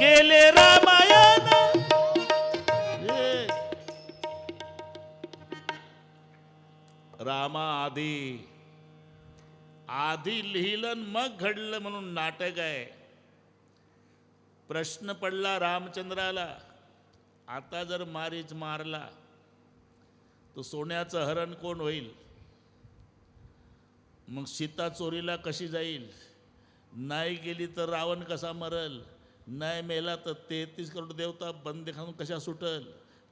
गेले रामायण. रामा आधी लिहिलं मग घडलं म्हणून नाटक आहे. प्रश्न पडला रामचंद्राला, आता जर मारीच मारला तर सोन्याचं हरण कोण होईल? मग सीता चोरीला कशी जाईल? नाही गेली तर रावण कसा मरल? नाही मेला तर 33 करोड देवता बंदी खाऊन कशा सुटल?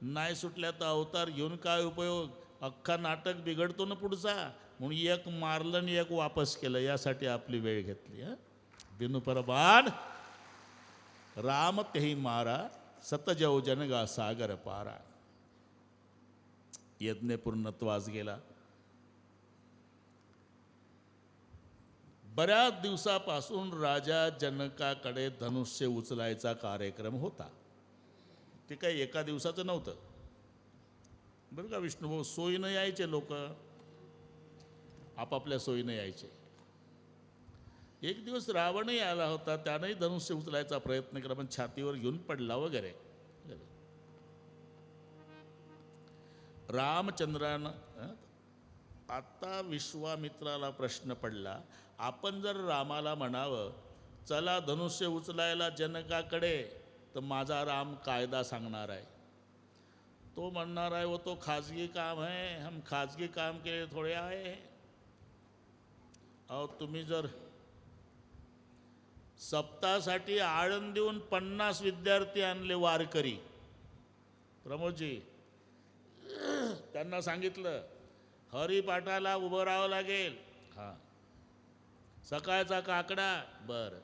नाही सुटल्या तर अवतार घेऊन काय उपयोग? अख्खा नाटक बिघडतो ना पुढचा. म्हणून एक मारलं आणि एक वापस केलं, यासाठी आपली वेळ घेतली. बिनु परबान राम तेही मारा, सतजव जनगा सागर पारा. यज्ञ पूर्णत्वास गेला. बऱ्याच दिवसापासून राजा जनकाकडे धनुष्य उचलायचा कार्यक्रम होता. ते काही एका दिवसाचं नव्हतं बरं का विष्णुभाऊ. सोयीनं यायचे लोक, आपापल्या सोयीनं यायचे. एक दिवस रावणही आला होता, त्यानंही धनुष्य उचलायचा प्रयत्न केला, पण छातीवर घेऊन पडला वगैरे. रामचंद्रानं आता विश्वामित्राला प्रश्न पडला, आपण जर रामाला म्हणावं चला धनुष्य उचलायला जनकाकडे, तर माझा राम कायदा सांगणार आहे. तो म्हणणार आहे वो तो खाजगी काम है, हम खाजगी काम के लिए थोडे आए हैं. अहो तुम्ही जर सप्ताहासाठी आळंदीहून 50 विद्यार्थी आणले वारकरी, प्रमोदजी, त्यांना सांगितलं हरिपाठाला उभं राहावं लागेल. हां, सकाळचा काकडा, बरं.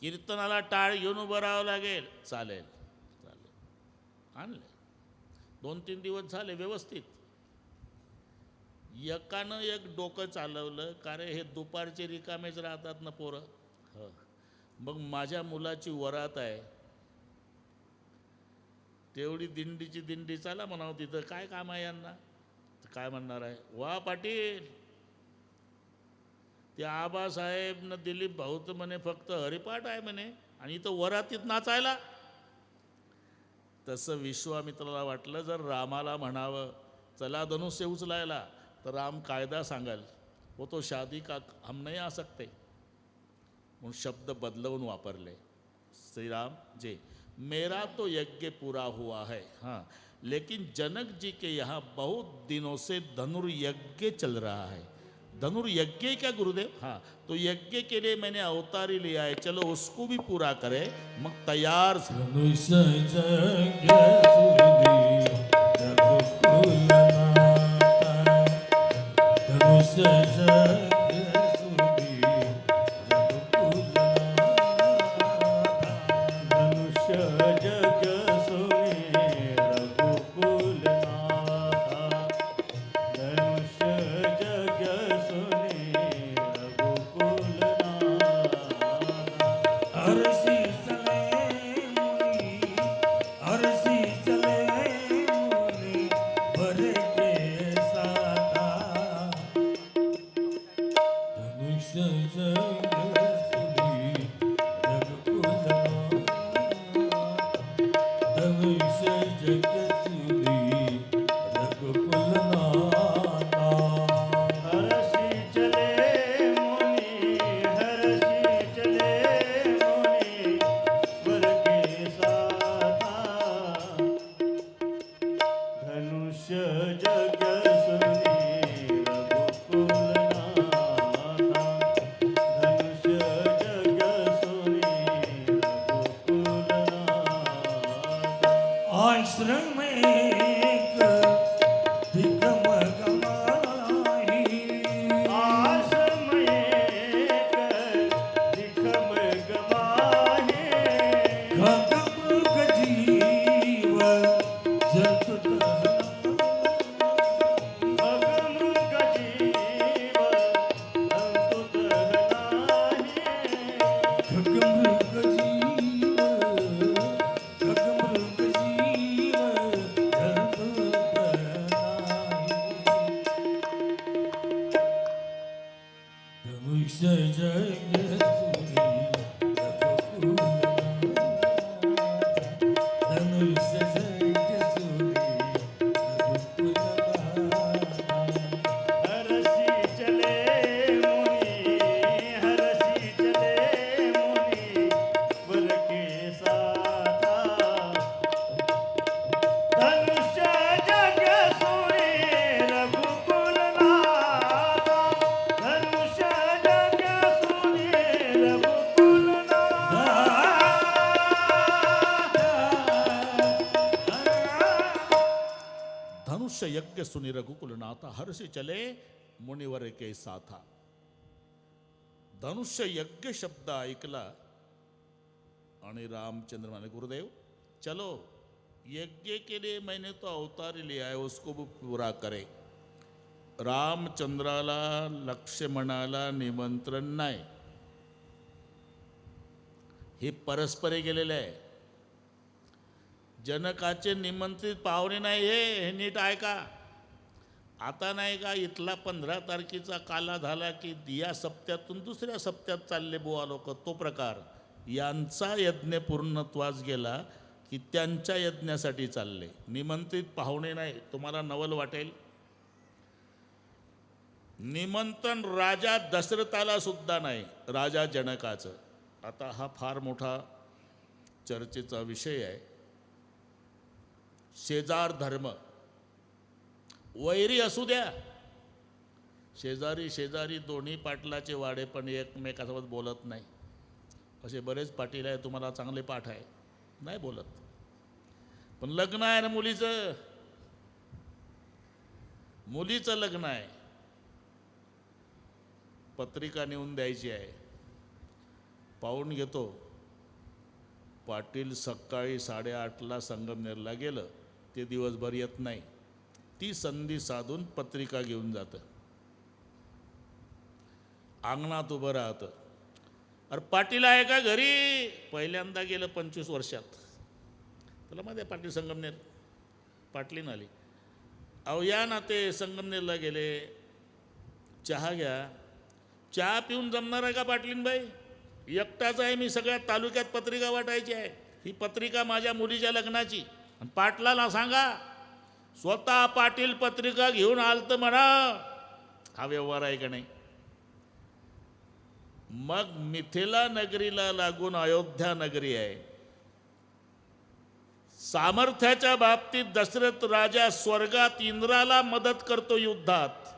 कीर्तनाला टाळ घेऊन उभं राहावं लागेल, चालेल चालेल. आणले. 2-3 दिवस झाले व्यवस्थित. एकानं एक डोकं चालवलं, कारण हे दुपारचे रिकामेच राहतात ना पोरं. हो, मग माझ्या मुलाची वरात आहे, तेवढी दिंडीची दिंडी चाला म्हणावं, तिथं काय काम आहे यांना? काय म्हणणार आहे, वा पाटील, ते आबासाहेब न दिलीप भाऊ तर म्हणे फक्त हरिपाठ आहे म्हणे, आणि इथं वरातीत नाचायला. तसं विश्वामित्राला वाटलं जर रामाला म्हणावं चला धनुष्य उचलायला, तर राम कायदा सांगाल, वो तो शादी का हम नहीं आ सकते. म्हणून शब्द बदलवून वापरले. श्रीराम जी, मेरा तो यज्ञ पूरा हुआ है, हाँ, लेकिन जनक जी के यहाँ बहुत दिनों से धनुर्यज्ञ चल रहा है. धनुर्यज्ञ क्या गुरुदेव? हाँ, तो यज्ञ के लिए मैंने अवतारी लिया है, चलो उसको भी पूरा करे. मग तैयार. धनुष्य यज्ञ सुनी रघुकुलनाथा हर्षि चले मुनिवर के साथा. धनुष्य यज्ञ शब्द ऐकला आणि रामचंद्र म्हणे गुरुदेव चलो यज्ञ के लिए मैंने तो अवतार लिया है उसको भी पूरा करे. रामचंद्राला लक्ष्मणाला निमंत्रण नाही, हे परस्परे गेलेले आहे. जनकाचे निमंत्रित पाहुणे नाही हे नीट ऐका. आता नाही का इथला 15 तारखेचा काला झाला की या सप्त्यातून दुसऱ्या सप्त्यात चालले बुवा लोक, तो प्रकार. यांचा यज्ञ पूर्णत्वास गेला की त्यांच्या यज्ञासाठी चालले. निमंत्रित पाहुणे नाही. तुम्हाला नवल वाटेल, निमंत्रण राजा दशरथाला सुद्धा नाही, राजा जनकाचं. आता हा फार मोठा चर्चेचा विषय आहे. शेजार धर्म, वैरी असू द्या, शेजारी शेजारी दोन्ही पाटलाचे वाडे पण एकमेकासोबत बोलत नाही. असे बरेच पाटील आहे, तुम्हाला चांगले पाठ आहे, नाही बोलत. पण लग्न आहे ना मुलीचं लग्न आहे, पत्रिका नेऊन द्यायची आहे. पाहून घेतो, पाटील सकाळी 8:30ला संगमनेरला गेलं, ते दिवसभर येत नाही. ती संधी साधून पत्रिका घेऊन जातं, अंगणात उभं राहतं. अरे पाटील आहे का घरी? पहिल्यांदा गेलं 25 वर्षात. तुला माहिती आहे पाटील संगमनेर, पाटलीन आली. अहो या ना, ते संगमनेरला गेले, चहा घ्या. चहा पिऊन जमणार आहे का पाटलीन बाई? एकटाच आहे मी, सगळ्या तालुक्यात पत्रिका वाटायची आहे. ही पत्रिका माझ्या मुलीच्या लग्नाची. आणि पाटलाला सांगा स्वतः पाटील पत्रिका घेऊन आलत म्हणा. हा व्यवहार आहे का नाही? मग मिथिला नगरीला लागून अयोध्या नगरी आहे. सामर्थ्याच्या बाबतीत दशरथ राजा स्वर्गात इंद्राला मदत करतो युद्धात.